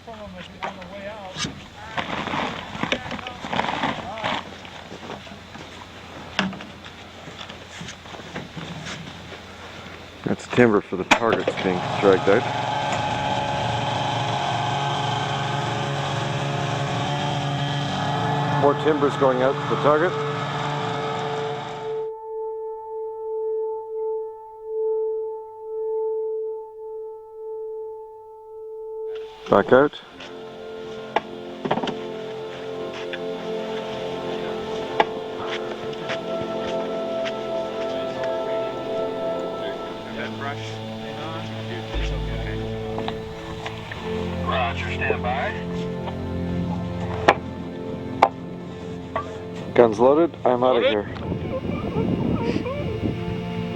from them on the way out. That's timber for the targets being dragged out. More timbers going out to the target. Back out. Roger, stand by. Guns loaded. I'm out of here.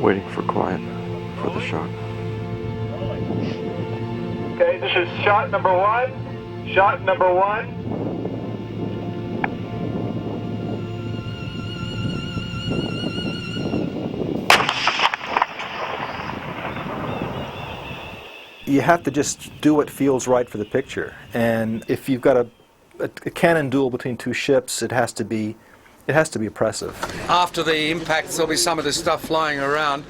Waiting for quiet for the shot. Okay, this is shot number one. Shot number one. You have to just do what feels right for the picture. And if you've got a cannon duel between two ships, it has to be oppressive. After the impacts, there'll be some of this stuff flying around.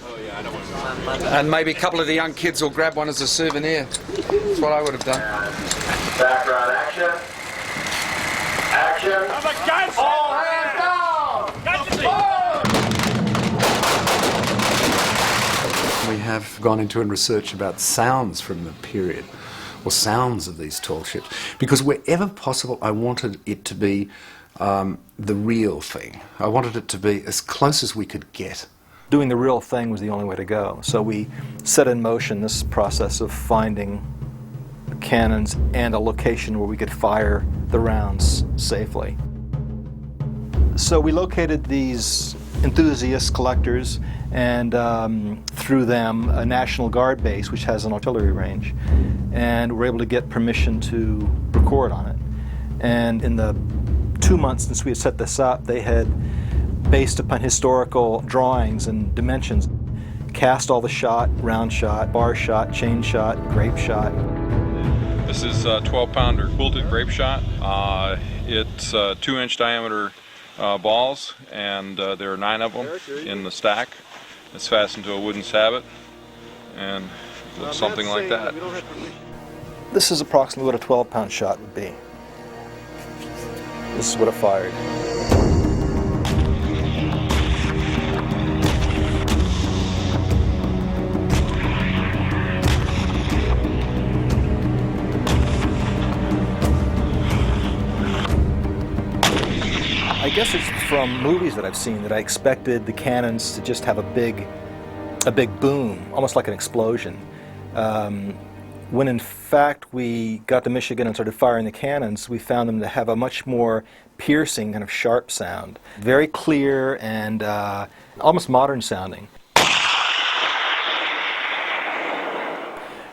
And maybe a couple of the young kids will grab one as a souvenir. That's what I would have done. Background action. Action. All hands down! We have gone into and researched about sounds from the period, or sounds of these tall ships, because wherever possible I wanted it to be the real thing. I wanted it to be as close as we could get. Doing the real thing was the only way to go. So we set in motion this process of finding cannons and a location where we could fire the rounds safely. So we located these enthusiast collectors and through them a National Guard base which has an artillery range, and we're able to get permission to record on it. And in the 2 months since we had set this up, they had, based upon historical drawings and dimensions, cast all the shot, round shot, bar shot, chain shot, grape shot. This is a 12-pounder quilted grape shot. It's 2-inch diameter balls, and there are 9 of them in the stack. It's fastened to a wooden sabot, and it looks something like that. This is approximately what a 12-pound shot would be. This is what it fired. I guess it's from movies that I've seen that I expected the cannons to just have a big boom, almost like an explosion. When in fact we got to Michigan and started firing the cannons, we found them to have a much more piercing, kind of sharp sound. Very clear and almost modern sounding.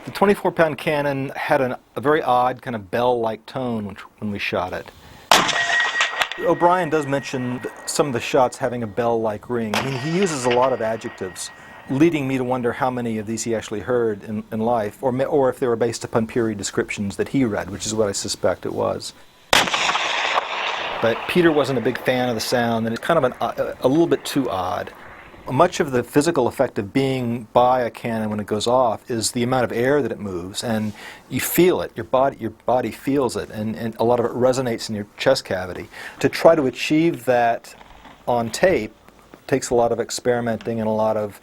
The 24-pound cannon had a very odd kind of bell-like tone when we shot it. O'Brien does mention some of the shots having a bell-like ring. I mean, he uses a lot of adjectives, leading me to wonder how many of these he actually heard in life, or if they were based upon period descriptions that he read, which is what I suspect it was. But Peter wasn't a big fan of the sound, and it's kind of a little bit too odd. Much of the physical effect of being by a cannon when it goes off is the amount of air that it moves, and you feel it. Your body feels it, and a lot of it resonates in your chest cavity. To try to achieve that on tape takes a lot of experimenting and a lot of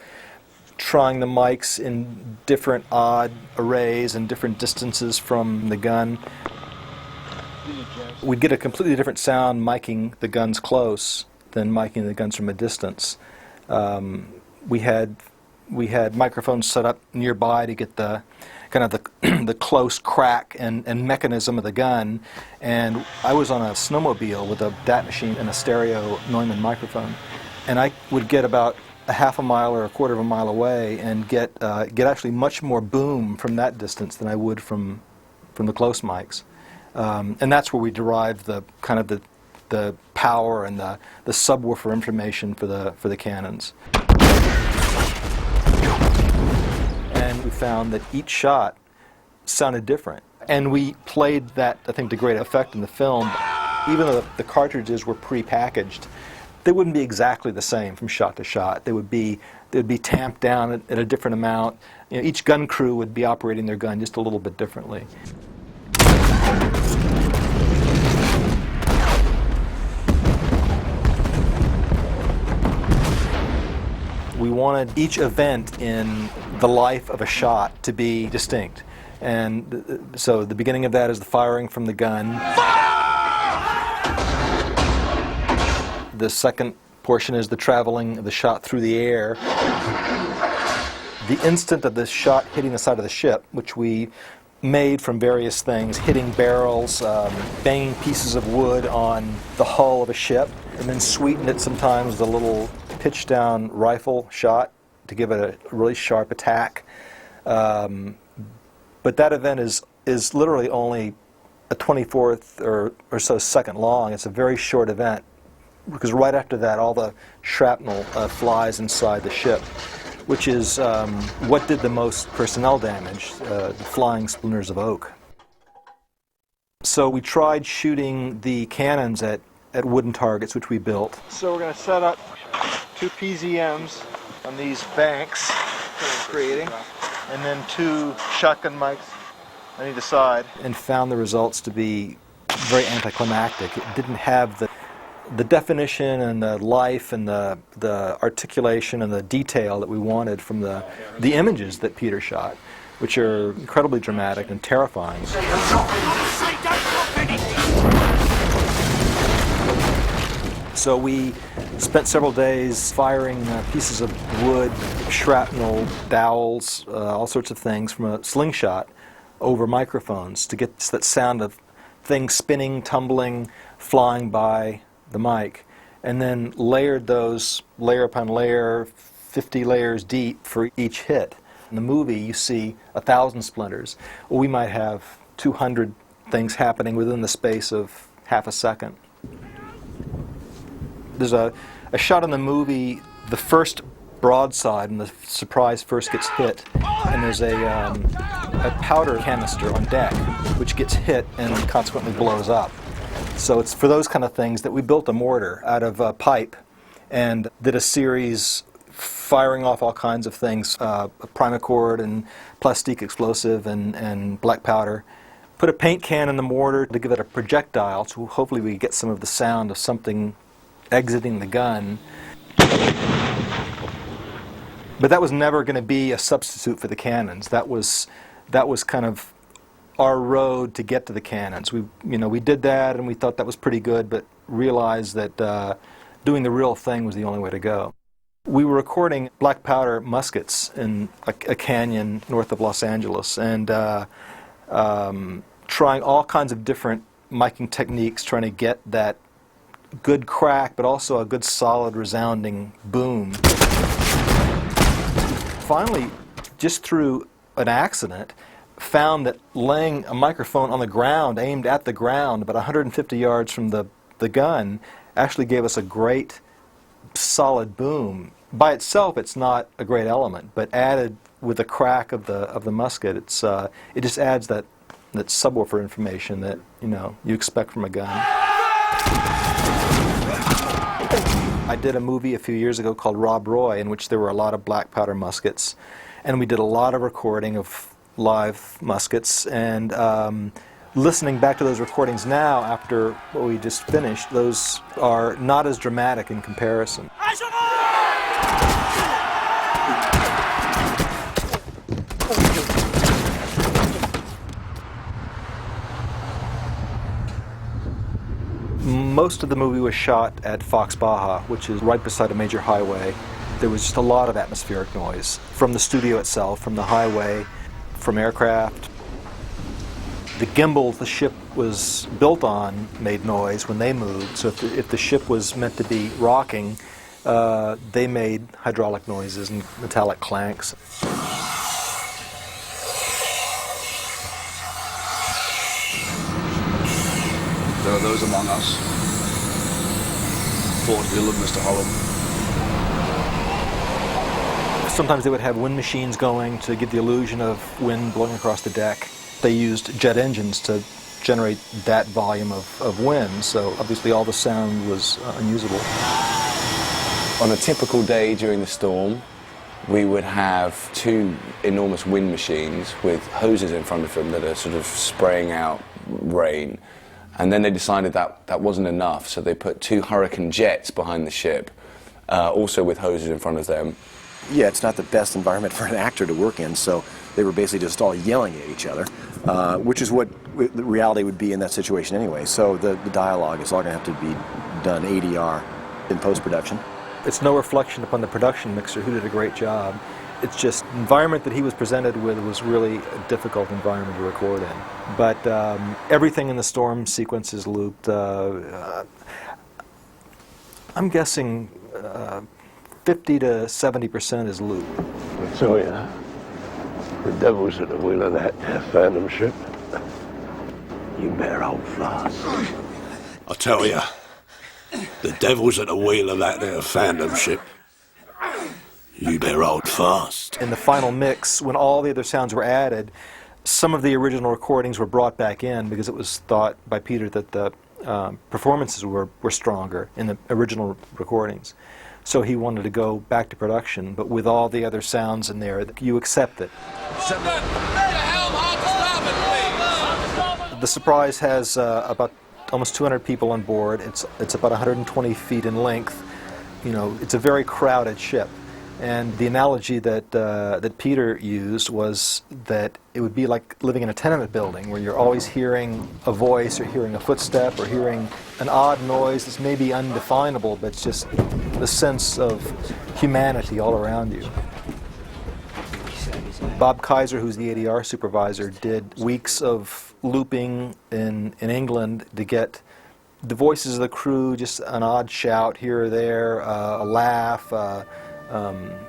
trying the mics in different odd arrays and different distances from the gun. We'd get a completely different sound miking the guns close than miking the guns from a distance. We had microphones set up nearby to get the kind of the close crack and mechanism of the gun, and I was on a snowmobile with a DAT machine and a stereo Neumann microphone, and I would get about a half a mile or a quarter of a mile away and get actually much more boom from that distance than I would from the close mics, and that's where we derived the kind of the power and the subwoofer information for the cannons. And we found that each shot sounded different. And we played that, I think, to great effect in the film. Even though the cartridges were pre-packaged, they wouldn't be exactly the same from shot to shot. They'd be tamped down at a different amount. You know, each gun crew would be operating their gun just a little bit differently. We wanted each event in the life of a shot to be distinct. And so the beginning of that is the firing from the gun. The second portion is the traveling of the shot through the air. The instant of the shot hitting the side of the ship, which we made from various things, hitting barrels, banging pieces of wood on the hull of a ship, and then sweetened it sometimes with a little pitch-down rifle shot to give it a really sharp attack. But that event is literally only a 24th or so second long. It's a very short event, because right after that all the shrapnel flies inside the ship, which is what did the most personnel damage, the flying splinters of oak. So we tried shooting the cannons at wooden targets, which we built. So we're going to set up 2 PZMs on these banks that we're creating, and then 2 shotgun mics on either side. And found the results to be very anticlimactic. It didn't have the definition and the life and the articulation and the detail that we wanted from the images that Peter shot, which are incredibly dramatic and terrifying. So we spent several days firing pieces of wood, shrapnel, dowels, all sorts of things from a slingshot over microphones to get that sound of things spinning, tumbling, flying by the mic, and then layered those layer upon layer, 50 layers deep for each hit. In the movie you see 1,000 splinters. Well, we might have 200 things happening within the space of half a second. There's a shot in the movie, the first broadside, and the surprise first gets hit, and there's a powder canister on deck which gets hit and consequently blows up. So it's for those kind of things that we built a mortar out of pipe and did a series firing off all kinds of things, primacord and plastique explosive and black powder. Put a paint can in the mortar to give it a projectile, so hopefully we get some of the sound of something exiting the gun. But that was never going to be a substitute for the cannons. That was kind of our road to get to the cannons. We did that and we thought that was pretty good, but realized that doing the real thing was the only way to go. We were recording black powder muskets in a canyon north of Los Angeles, and trying all kinds of different miking techniques, trying to get that good crack, but also a good solid resounding boom. Finally, just through an accident, found that laying a microphone on the ground, aimed at the ground, about 150 yards from the gun, actually gave us a great solid boom. By itself, it's not a great element, but added with the crack of the musket, it just adds that subwoofer information that you expect from a gun. I did a movie a few years ago called Rob Roy, in which there were a lot of black powder muskets, and we did a lot of recording of live muskets, and listening back to those recordings now after what we just finished, those are not as dramatic in comparison. Most of the movie was shot at Fox Baja, which is right beside a major highway. There was just a lot of atmospheric noise from the studio itself, from the highway, from aircraft. The gimbals the ship was built on made noise when they moved, so if the ship was meant to be rocking, they made hydraulic noises and metallic clanks. There are those among us thought ill of Mr. Holland. Sometimes they would have wind machines going to give the illusion of wind blowing across the deck. they used jet engines to generate that volume of wind, so obviously all the sound was unusable. On a typical day during the storm, we would have two enormous wind machines with hoses in front of them that are sort of spraying out rain. And then they decided that that wasn't enough, so they put two hurricane jets behind the ship, also with hoses in front of them. Yeah, it's not the best environment for an actor to work in, so they were basically just all yelling at each other, which is what the reality would be in that situation anyway. So the dialogue is all going to have to be done ADR in post-production. It's no reflection upon the production mixer, who did a great job. It's just the environment that he was presented with was really a difficult environment to record in. But everything in the storm sequence is looped. I'm guessing 50 to 70% is looped. I tell you, the devil's at the wheel of that Phantom ship. You better hold fast. I tell you, the devil's at the wheel of that there Phantom ship. You better hold fast. In the final mix, when all the other sounds were added, some of the original recordings were brought back in because it was thought by Peter that the performances were stronger in the original recordings. So he wanted to go back to production, but with all the other sounds in there, you accept it. The Surprise has about almost 200 people on board. It's about 120 feet in length. You know, it's a very crowded ship. And the analogy that Peter used was that it would be like living in a tenement building where you're always hearing a voice or hearing a footstep or hearing an odd noise that's maybe undefinable, but it's just the sense of humanity all around you. Bob Kaiser, who's the ADR supervisor, did weeks of looping in England to get the voices of the crew, just an odd shout here or there, a laugh,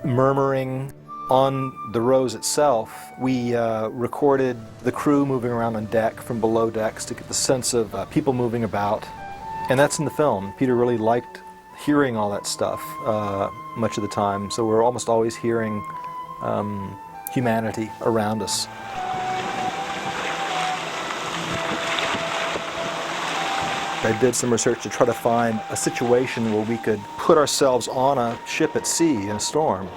murmuring. On the Rose itself, we recorded the crew moving around on deck from below decks to get the sense of people moving about. And that's in the film. Peter really liked hearing all that stuff much of the time, so we're almost always hearing humanity around us. I did some research to try to find a situation where we could put ourselves on a ship at sea in a storm.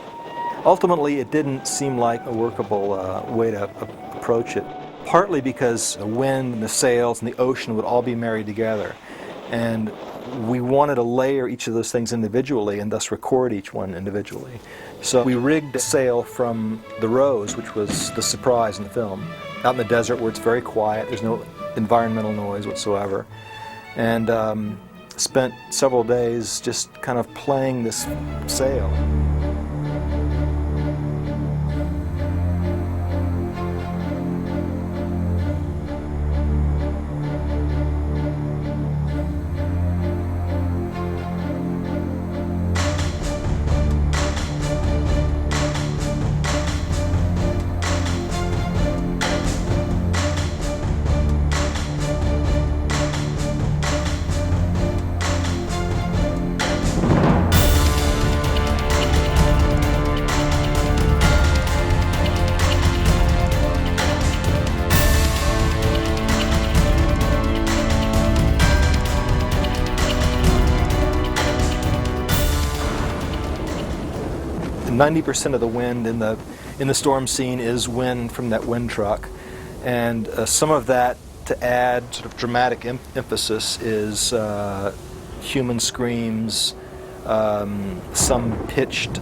Ultimately, it didn't seem like a workable way to approach it, partly because the wind and the sails and the ocean would all be married together. And we wanted to layer each of those things individually and thus record each one individually. So we rigged a sail from the Rose, which was the Surprise in the film, out in the desert where it's very quiet, there's no environmental noise whatsoever. And spent several days just kind of playing this sail. And 90% of the wind in the storm scene is wind from that wind truck, and some of that, to add sort of dramatic emphasis, is human screams, some pitched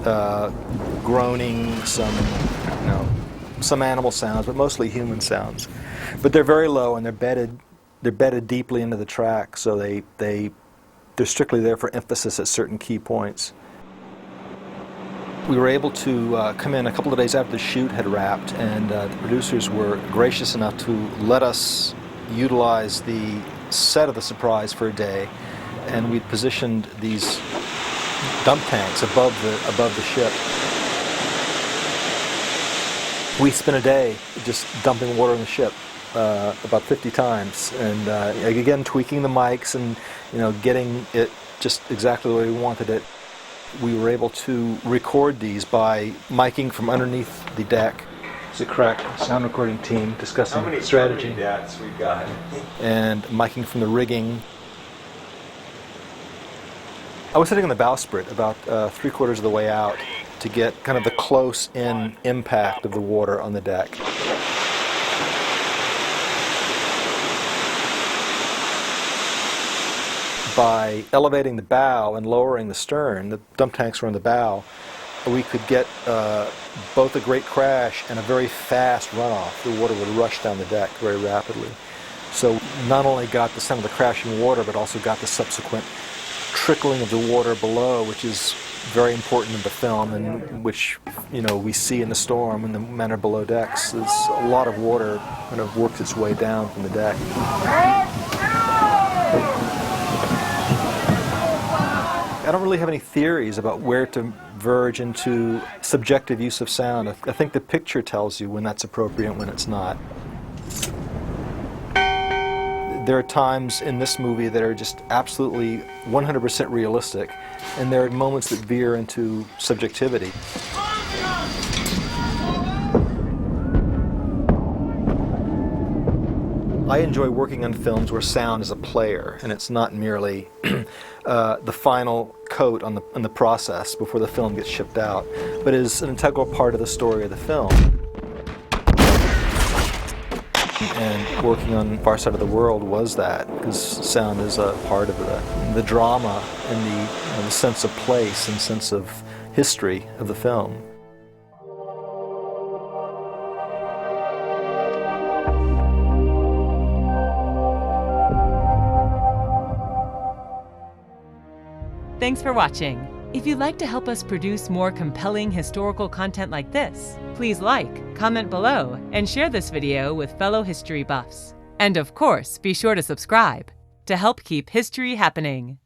groaning, some animal sounds, but mostly human sounds. But they're very low and they're bedded deeply into the track, so they're strictly there for emphasis at certain key points. We were able to come in a couple of days after the shoot had wrapped, and the producers were gracious enough to let us utilize the set of the Surprise for a day, and we'd positioned these dump tanks above the ship. We spent a day just dumping water in the ship, about 50 times, and again tweaking the mics and getting it just exactly the way we wanted it. We were able to record these by miking from underneath the deck It's a crack sound recording team discussing strategy. Deaths we got? And miking from the rigging. I was sitting on the bowsprit about 3/4 of the way out to get kind of the close-in impact of the water on the deck. By elevating the bow and lowering the stern, the dump tanks were on the bow, we could get both a great crash and a very fast runoff. The water would rush down the deck very rapidly. So not only got the sound of the crashing water, but also got the subsequent trickling of the water below, which is very important in the film, and which, you know, we see in the storm and the manner below decks. There's a lot of water kind of works its way down from the deck. I don't really have any theories about where to verge into subjective use of sound. I think the picture tells you when that's appropriate and when it's not. There are times in this movie that are just absolutely 100% realistic, and there are moments that veer into subjectivity. I enjoy working on films where sound is a player, and it's not merely the final coat on the process before the film gets shipped out, but is an integral part of the story of the film. And working on Far Side of the World was that, because sound is a part of the drama and the sense of place and sense of history of the film. Thanks for watching. If you'd like to help us produce more compelling historical content like this, please like, comment below, and share this video with fellow history buffs. And of course, be sure to subscribe to help keep history happening.